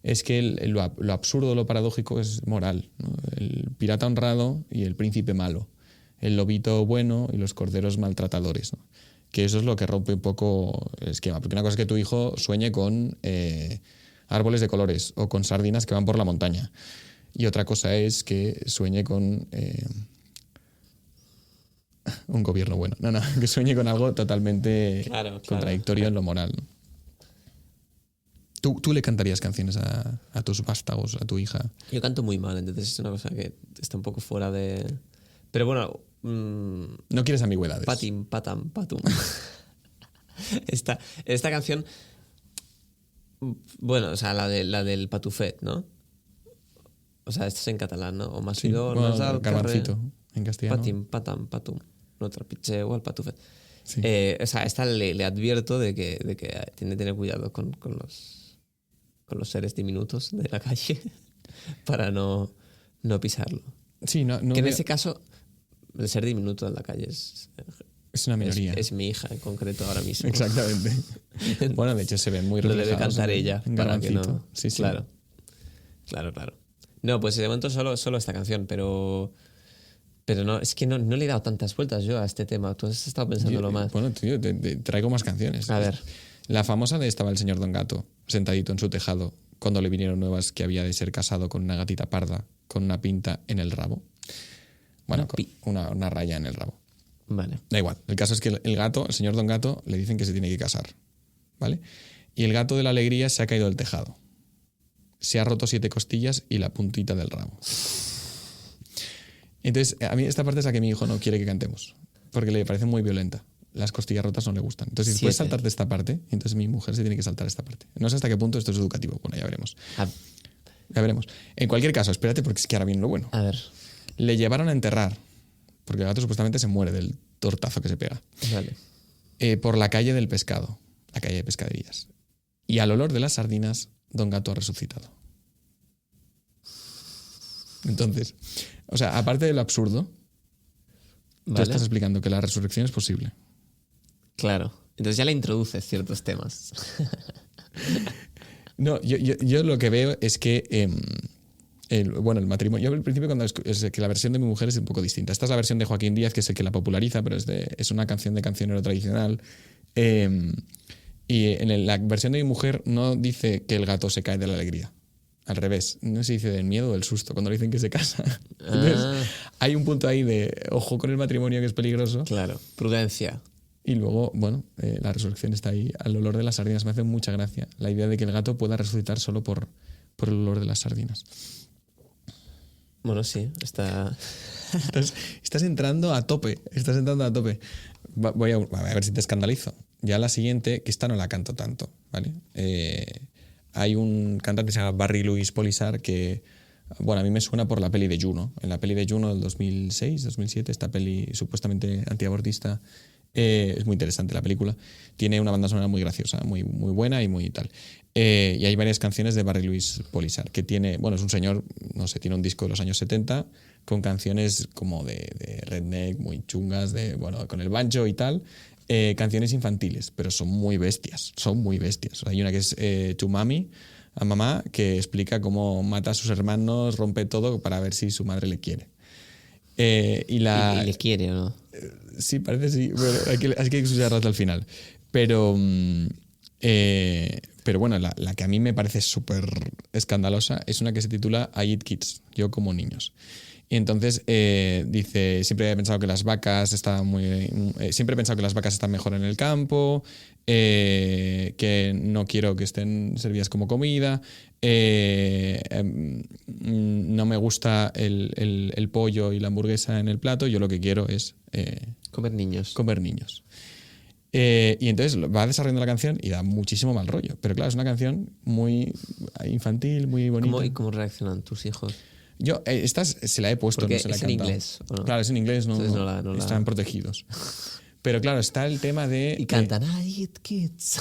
S3: es que lo absurdo, lo paradójico es moral, ¿no? El pirata honrado y el príncipe malo, el lobito bueno y los corderos maltratadores, ¿no? Que eso es lo que rompe un poco el esquema. Porque una cosa es que tu hijo sueñe con árboles de colores o con sardinas que van por la montaña. Y otra cosa es que sueñe con... un gobierno bueno. No, que sueñe con algo totalmente contradictorio en lo moral, ¿no? ¿Tú le cantarías canciones a tus vástagos, a tu hija?
S2: Yo canto muy mal, entonces es una cosa que está un poco fuera de... Pero bueno...
S3: no quieres ambigüedades.
S2: Patim, patam, patum. esta canción... Bueno, o sea, la del patufet, ¿no? O sea, esto es en catalán, ¿no? O más
S3: Sí, bueno, Garbancito, en castellano.
S2: Patim, patam, patum. No trapitxeu al patufet.
S3: Sí.
S2: O sea, esta le advierto de que tiene que tener cuidado con los seres diminutos de la calle para no pisarlo.
S3: Sí, no
S2: que en ese caso, el ser diminuto en la calle es
S3: una minoría.
S2: Es mi hija en concreto ahora mismo.
S3: Exactamente. Bueno, de hecho se ven muy reflejados.
S2: Lo debe cantar ella. Para que no...
S3: Sí.
S2: Claro. No, pues de momento solo esta canción, pero no, es que no le he dado tantas vueltas yo a este tema. Tú has estado pensándolo más.
S3: Bueno, tío, te traigo más canciones.
S2: A ver.
S3: La famosa de Estaba el señor Don Gato, sentadito en su tejado, cuando le vinieron nuevas que había de ser casado con una gatita parda, con una pinta en el rabo. Bueno, una raya en el rabo.
S2: Vale.
S3: Da igual. El caso es que el gato, el señor Don Gato, le dicen que se tiene que casar. ¿Vale? Y el gato de la alegría se ha caído del tejado. Se ha roto 7 costillas y la puntita del rabo. Entonces, a mí esta parte es la que mi hijo no quiere que cantemos, porque le parece muy violenta. Las costillas rotas no le gustan. Entonces, si puedes saltarte esta parte, entonces mi mujer se tiene que saltar esta parte. No sé hasta qué punto esto es educativo. Bueno, ya veremos. Ya veremos. En cualquier caso, espérate, porque es que ahora viene lo bueno.
S2: A ver.
S3: Le llevaron a enterrar, porque el gato supuestamente se muere del tortazo que se pega.
S2: Vale.
S3: Por la calle del pescado, la calle de pescaderías. Y al olor de las sardinas, Don Gato ha resucitado. Entonces, o sea, aparte de lo absurdo, tú estás explicando que la resurrección es posible.
S2: Claro. Entonces ya le introduces ciertos temas.
S3: No, yo lo que veo es que el matrimonio... Yo al principio es que la versión de mi mujer es un poco distinta. Esta es la versión de Joaquín Díaz, que es el que la populariza, pero es una canción de cancionero tradicional. Y en la versión de mi mujer no dice que el gato se cae de la alegría. Al revés, no se dice del miedo o del susto cuando le dicen que se casa. Entonces, hay un punto ahí de ojo con el matrimonio que es peligroso.
S2: Claro, prudencia.
S3: Y luego, bueno, la resurrección está ahí. Al olor de las sardinas me hace mucha gracia la idea de que el gato pueda resucitar solo por el olor de las sardinas.
S2: Bueno, sí,
S3: Estás entrando a tope. Voy a ver si te escandalizo. Ya la siguiente, que esta no la canto tanto, ¿vale? Hay un cantante que se llama Barry Louis Polisar que Bueno, a mí me suena por la peli de Juno. En la peli de Juno del 2006, 2007, esta peli supuestamente antiabortista, es muy interesante la película. Tiene una banda sonora muy graciosa, muy, muy buena y muy tal. Y hay varias canciones de Barry Louis Polisar, que tiene, bueno, es un señor, no sé, tiene un disco de los años 70 con canciones como de redneck, muy chungas, bueno, con el banjo y tal. Canciones infantiles, pero son muy bestias, son muy bestias. Hay una que es To Mami, a mamá, que explica cómo mata a sus hermanos, rompe todo para ver si su madre le quiere. ¿Y
S2: le quiere o no?
S3: Sí, parece sí. Bueno, hay que escucharla hasta el final. Pero bueno, la que a mí me parece súper escandalosa es una que se titula I Eat Kids, yo como niños. Y entonces dice, siempre he pensado que las vacas están mejor en el campo, que no quiero que estén servidas como comida, no me gusta el pollo y la hamburguesa en el plato, yo lo que quiero es
S2: comer niños.
S3: Y entonces va desarrollando la canción y da muchísimo mal rollo. Pero claro, es una canción muy infantil, muy bonita.
S2: ¿Y cómo reaccionan tus hijos?
S3: Yo esta se la he puesto,
S2: porque
S3: no se la he
S2: es en
S3: cantado.
S2: inglés, ¿o no?
S3: Claro, es en inglés, no
S2: Entonces
S3: están protegidos. Pero claro, está el tema de...
S2: Y cantan I Eat Kids.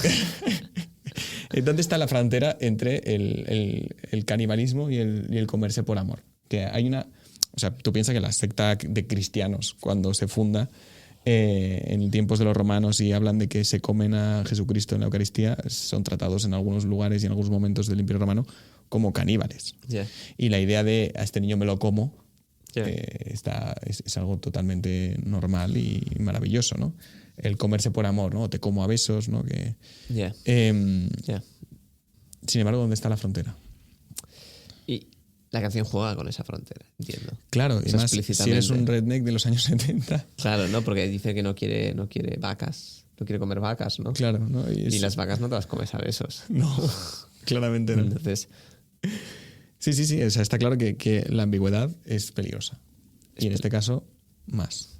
S3: ¿Dónde está la frontera entre el canibalismo y el comerse por amor? Que hay una... O sea, tú piensas que la secta de cristianos, cuando se funda en tiempos de los romanos y hablan de que se comen a Jesucristo en la Eucaristía, son tratados en algunos lugares y en algunos momentos del Imperio Romano como caníbales.
S2: Yeah.
S3: Y la idea de a este niño me lo como
S2: Yeah.
S3: es algo totalmente normal y maravilloso, ¿no? El comerse por amor, ¿no? Te como a besos, ¿no?
S2: Yeah.
S3: Sin embargo, ¿dónde está la frontera?
S2: Y la canción juega con esa frontera, entiendo.
S3: Claro, y más si eres un redneck de los años 70.
S2: Claro, ¿no? Porque dice que no quiere vacas, no quiere comer vacas, ¿no?
S3: Claro, ¿no?
S2: Y las vacas no te las comes a besos.
S3: No, claramente no.
S2: Entonces...
S3: Sí. O sea, está claro que la ambigüedad es peligrosa. Y en este caso, más.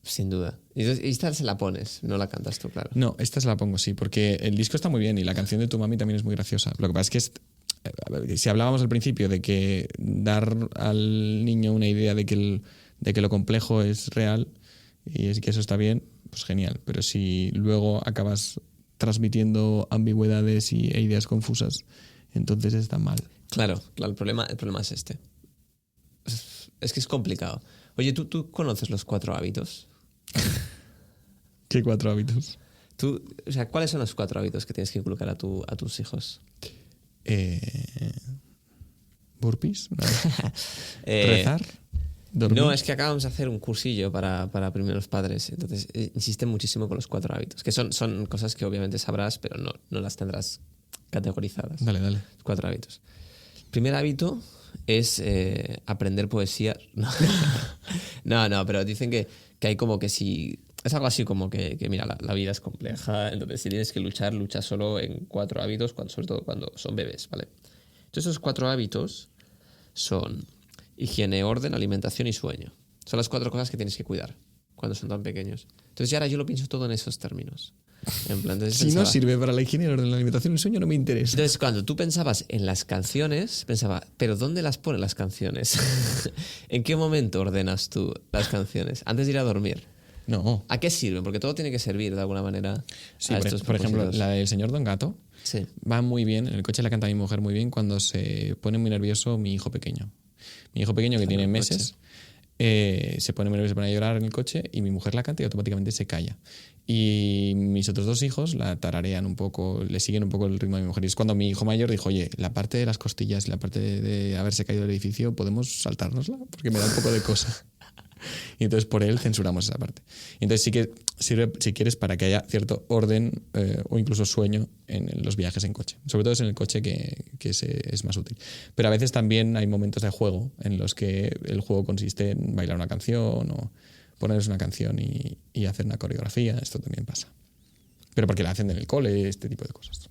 S2: Sin duda. Y esta se la pones, no la cantas tú, claro.
S3: No, esta se la pongo, sí, porque el disco está muy bien y la canción de Tu Mami también es muy graciosa. Lo que pasa es que si hablábamos al principio de que dar al niño una idea de que lo complejo es real y es que eso está bien, pues genial. Pero si luego acabas transmitiendo ambigüedades e ideas confusas, entonces está mal.
S2: Claro, el problema es este. Es que es complicado. Oye, ¿tú conoces los 4 hábitos?
S3: ¿Qué 4 hábitos?
S2: O sea, ¿cuáles son los 4 hábitos que tienes que inculcar a tus hijos?
S3: ¿Burpees? ¿Rezar? ¿Dormir?
S2: No, es que acabamos de hacer un cursillo para primeros padres. Entonces, insiste muchísimo con los 4 hábitos, que son cosas que obviamente sabrás, pero no las tendrás categorizadas.
S3: Dale.
S2: 4 hábitos. El primer hábito es aprender poesía. No, pero dicen que hay como que si... Es algo así como que mira, la vida es compleja, entonces si tienes que lucha solo en 4 hábitos, sobre todo cuando son bebés, ¿vale? Entonces esos 4 hábitos son higiene, orden, alimentación y sueño. Son las 4 cosas que tienes que cuidar cuando son tan pequeños. Entonces ahora yo lo pienso todo en esos términos. En plan,
S3: si no sirve para la higiene, el orden, la alimentación y el sueño, no me interesa.
S2: Entonces cuando tú pensabas en las canciones, pensaba, ¿pero dónde las ponen las canciones? ¿En qué momento ordenas tú las canciones? Antes de ir a dormir.
S3: No.
S2: ¿A qué sirven? Porque todo tiene que servir de alguna manera.
S3: Sí, por ejemplo, la del señor Don Gato va muy bien. En el coche la canta mi mujer muy bien cuando se pone muy nervioso mi hijo pequeño. Mi hijo pequeño que tiene meses se pone muy nervioso, se pone a llorar en el coche y mi mujer la canta y automáticamente se calla. Y mis otros 2 hijos la tararean un poco, le siguen un poco el ritmo de mi mujer. Y es cuando mi hijo mayor dijo, oye, la parte de las costillas y la parte de haberse caído del edificio, ¿podemos saltárnosla? Porque me da un poco de cosa. Y entonces por él censuramos esa parte. Y entonces sí que sirve, si quieres, para que haya cierto orden o incluso sueño en los viajes en coche. Sobre todo es en el coche que es más útil. Pero a veces también hay momentos de juego en los que el juego consiste en bailar una canción o ponerles una canción y hacer una coreografía. Esto también pasa. Pero porque la hacen en el cole, este tipo de cosas.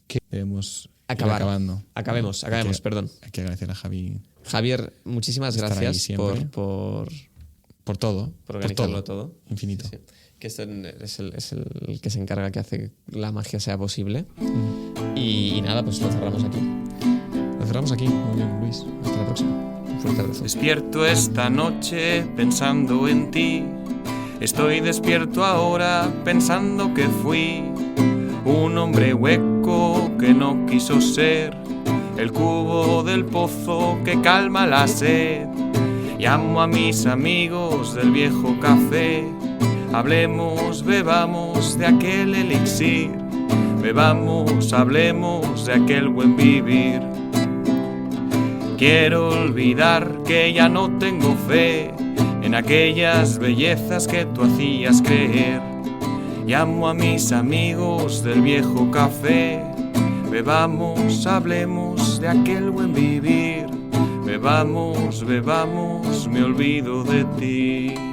S3: Que debemos ir acabando.
S2: Acabemos, perdón.
S3: Hay que agradecer a Javi.
S2: Javier, muchísimas gracias por
S3: todo.
S2: Por organizarlo todo.
S3: Infinito.
S2: Sí. Que esto es el que se encarga que hace que la magia sea posible. Y nada, pues lo cerramos aquí.
S3: lo cerramos aquí. Muy bien, Luis. Hasta la próxima.
S2: Un fuerte abrazo.
S1: Despierto esta noche pensando en ti. Estoy despierto ahora pensando que fui un hombre hueco que no quiso ser el cubo del pozo que calma la sed. Llamo a mis amigos del viejo café. Hablemos, bebamos de aquel elixir. Bebamos, hablemos de aquel buen vivir. Quiero olvidar que ya no tengo fe en aquellas bellezas que tú hacías creer. Llamo a mis amigos del viejo café. Bebamos, hablemos de aquel buen vivir. Bebamos, bebamos, me olvido de ti.